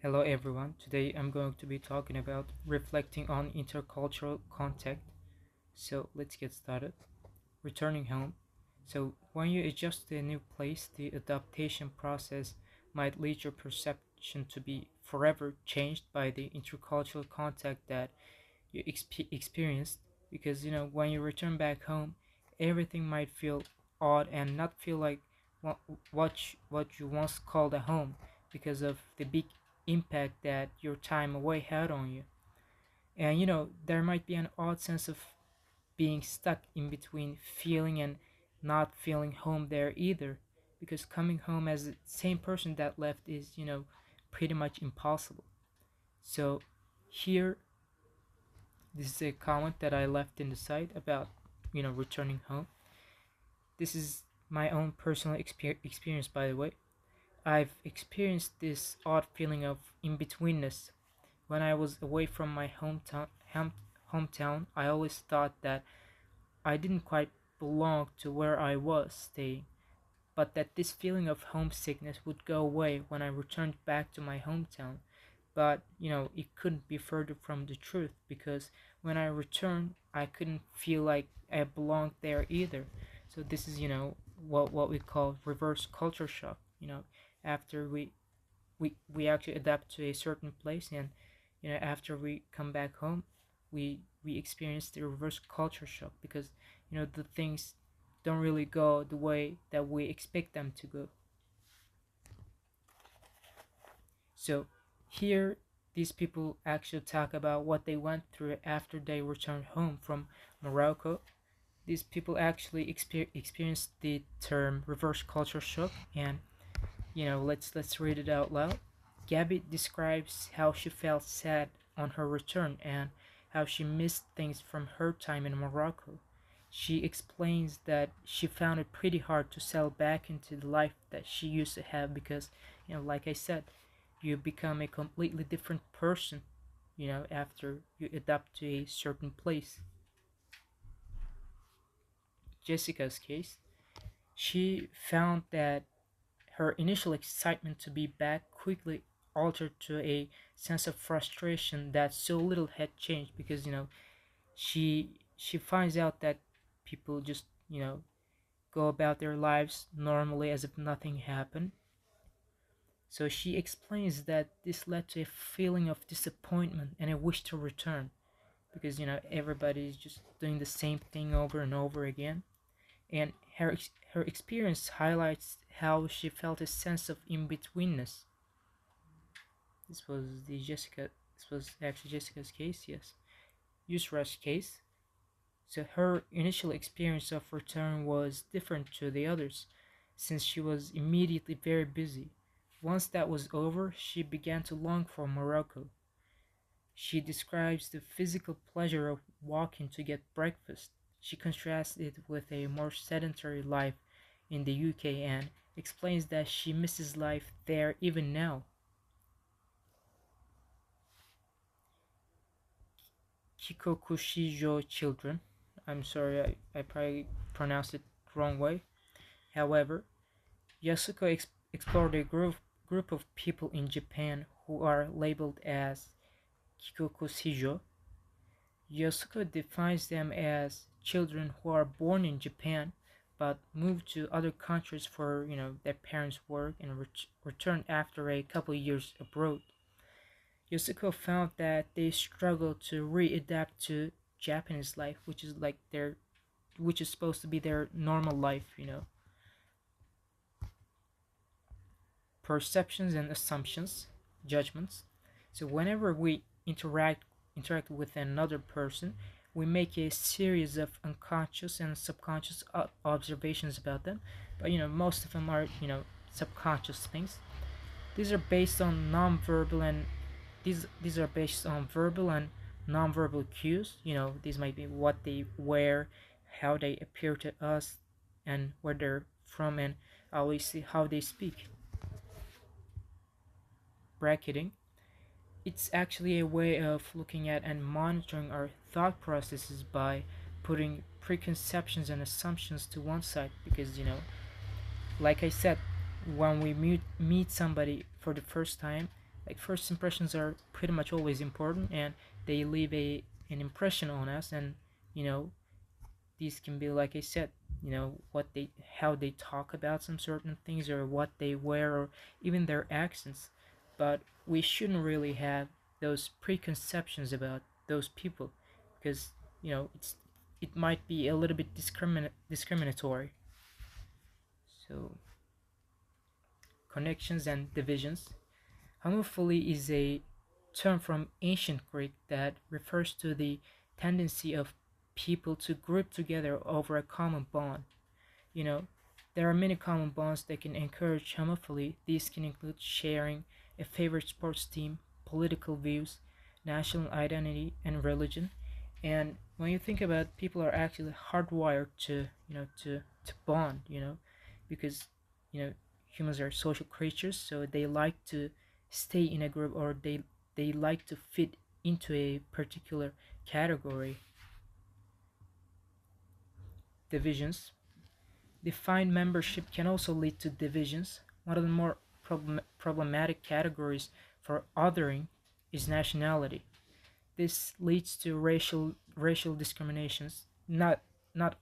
Hello everyone. Today I'm going to be talking about reflecting on intercultural contact. So let's get started. Returning home. So when you adjust to a new place, the adaptation process might lead your perception to be forever changed by the intercultural contact that you experienced. Because when you return back home, everything might feel odd and not feel like what you once called a home because of the big impact that your time away had on you. And there might be an odd sense of being stuck in between feeling and not feeling home there either, because coming home as the same person that left is, pretty much impossible. So here, this is a comment that I left in the site about, returning home. This is my own personal experience, by the way. I've experienced this odd feeling of in-betweenness. When I was away from my hometown, I always thought that I didn't quite belong to where I was staying, but that this feeling of homesickness would go away when I returned back to my hometown. But it couldn't be further from the truth, because when I returned, I couldn't feel like I belonged there either. So this is what we call reverse culture shock. After we actually adapt to a certain place, and after we come back home, we experience the reverse culture shock, because the things don't really go the way that we expect them to go. So here, these people actually talk about what they went through after they returned home from Morocco. These people actually experienced the term reverse culture shock, and let's read it out loud. Gabby describes how she felt sad on her return and how she missed things from her time in Morocco. She explains that she found it pretty hard to settle back into the life that she used to have, because, like I said, you become a completely different person, after you adapt to a certain place. Jessica's case, she found that her initial excitement to be back quickly altered to a sense of frustration that so little had changed, because she finds out that people just go about their lives normally as if nothing happened. So she explains that this led to a feeling of disappointment and a wish to return, because everybody is just doing the same thing over and over again. And her experience highlights how she felt a sense of in-betweenness. This was actually Jessica's case, yes. Yusra's case. So her initial experience of return was different to the others, since she was immediately very busy. Once that was over, she began to long for Morocco. She describes the physical pleasure of walking to get breakfast. She contrasts it with a more sedentary life in the UK and explains that she misses life there even now. Kikokushijo children. I'm sorry, I probably pronounced it wrong way. However, Yasuko explored a group of people in Japan who are labeled as Kikokushijo. Yasuko defines them as children who are born in Japan but move to other countries for their parents' work and return after a couple years abroad. Yasuko found that they struggle to readapt to Japanese life, which is supposed to be their normal life. Perceptions and assumptions, judgments. So whenever we interact with another person, we make a series of unconscious and subconscious observations about them. But most of them are subconscious things. These are based on non-verbal and these are based on verbal and non-verbal cues. These might be what they wear, how they appear to us, and where they're from, and obviously how they speak. Bracketing. It's actually a way of looking at and monitoring our thought processes by putting preconceptions and assumptions to one side, because like I said, when we meet somebody for the first time, Like first impressions are pretty much always important, and they leave a an impression on us. And you know, these can be, like I said, what they how they talk about some certain things, or what they wear, or even their accents. But we shouldn't really have those preconceptions about those people, because it might be a little bit discriminatory. So connections and divisions. Homophily is a term from ancient Greek that refers to the tendency of people to group together over a common bond. You know, there are many common bonds that can encourage homophily. These can include sharing a favorite sports team, political views, national identity, and religion. And when you think about it, people are actually hardwired to, to bond, because, you know, humans are social creatures, so they like to stay in a group, or they like to fit into a particular category. Divisions. Defined membership can also lead to divisions. One of the more problematic categories for othering is nationality. This leads to racial discriminations. Not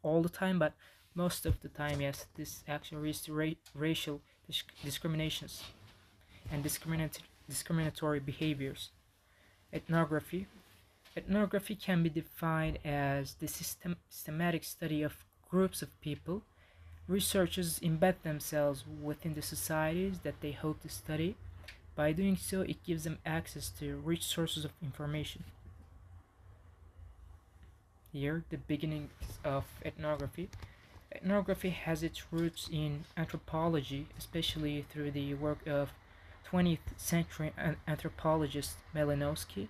all the time, but most of the time, yes. This actually leads to racial discriminations and discriminatory behaviors. Ethnography. Ethnography can be defined as the systematic study of groups of people. Researchers embed themselves within the societies that they hope to study. By doing so, it gives them access to rich sources of information. Here, the beginnings of ethnography. Ethnography has its roots in anthropology, especially through the work of 20th century anthropologist Malinowski.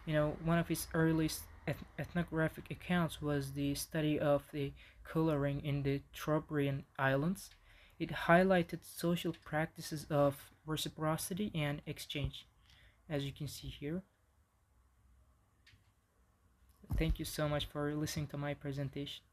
One of his earliest ethnographic accounts was the study of the coloring in the Trobriand Islands. It highlighted social practices of reciprocity and exchange, as you can see here. Thank you so much for listening to my presentation.